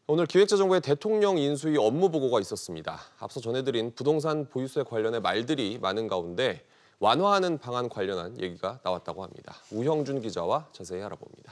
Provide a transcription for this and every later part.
오늘 기획재정부의 대통령 인수위 업무 보고가 있었습니다. 앞서 전해드린 부동산 보유세 관련해 말들이 많은 가운데 완화하는 방안 관련한 얘기가 나왔다고 합니다. 우형준 기자와 자세히 알아봅니다.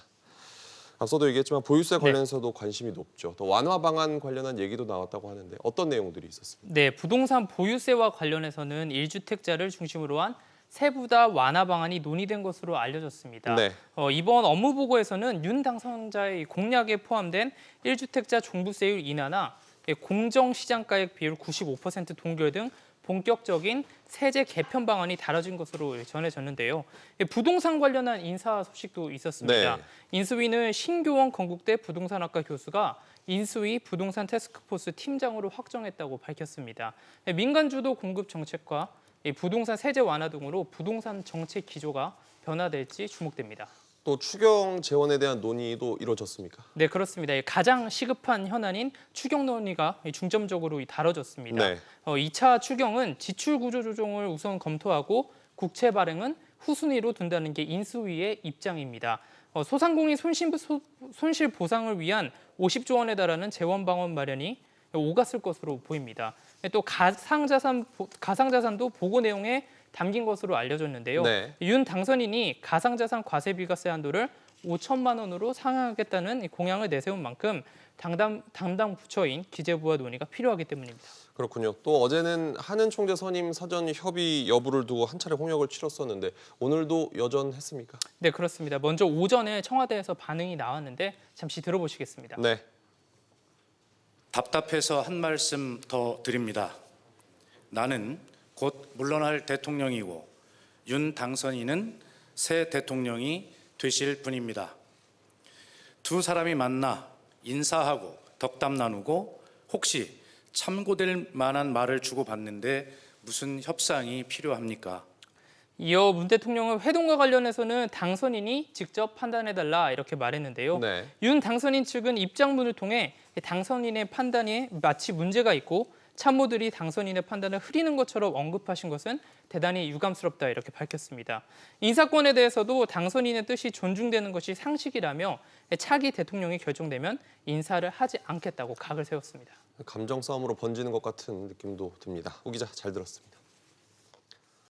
앞서도 얘기했지만 보유세 관련해서도 관심이 높죠. 또 완화 방안 관련한 얘기도 나왔다고 하는데 어떤 내용들이 있었습니까? 네, 부동산 보유세와 관련해서는 1주택자를 중심으로 한 세부다 완화 방안이 논의된 것으로 알려졌습니다. 네. 이번 업무 보고에서는 윤 당선자의 공약에 포함된 1주택자 종부세율 인하나 공정시장가액 비율 95% 동결 등 본격적인 세제 개편 방안이 다뤄진 것으로 전해졌는데요. 부동산 관련한 인사 소식도 있었습니다. 네. 인수위는 신교원 건국대 부동산학과 교수가 인수위 부동산 태스크포스 팀장으로 확정했다고 밝혔습니다. 민간 주도 공급 정책과 부동산 세제 완화 등으로 부동산 정책 기조가 변화될지 주목됩니다. 또 추경 재원에 대한 논의도 이루어졌습니까? 네, 그렇습니다. 가장 시급한 현안인 추경 논의가 중점적으로 다뤄졌습니다. 네. 2차 추경은 지출 구조 조정을 우선 검토하고 국채 발행은 후순위로 둔다는 게 인수위의 입장입니다. 소상공인 손실 보상을 위한 50조 원에 달하는 재원 방안 마련이 오갔을 것으로 보입니다. 또 가상자산도 보고 내용에 담긴 것으로 알려졌는데요. 네. 윤 당선인이 가상자산 과세비과세 한도를 5천만 원으로 상향하겠다는 공약을 내세운 만큼 담당 부처인 기재부와 논의가 필요하기 때문입니다. 그렇군요. 또 어제는 한은 총재 선임 사전 협의 여부를 두고 한 차례 홍역을 치렀었는데 오늘도 여전했습니까? 네, 그렇습니다. 먼저 오전에 청와대에서 반응이 나왔는데 잠시 들어보시겠습니다. 네. 답답해서 한 말씀 더 드립니다. 나는 곧 물러날 대통령이고 윤 당선인은 새 대통령이 되실 분입니다. 두 사람이 만나 인사하고 덕담 나누고 혹시 참고될 만한 말을 주고받는데 무슨 협상이 필요합니까? 이어 문 대통령은 회동과 관련해서는 당선인이 직접 판단해달라 이렇게 말했는데요. 네. 윤 당선인 측은 입장문을 통해 당선인의 판단에 마치 문제가 있고 참모들이 당선인의 판단을 흐리는 것처럼 언급하신 것은 대단히 유감스럽다 이렇게 밝혔습니다. 인사권에 대해서도 당선인의 뜻이 존중되는 것이 상식이라며 차기 대통령이 결정되면 인사를 하지 않겠다고 각을 세웠습니다. 감정 싸움으로 번지는 것 같은 느낌도 듭니다. 오 기자 잘 들었습니다.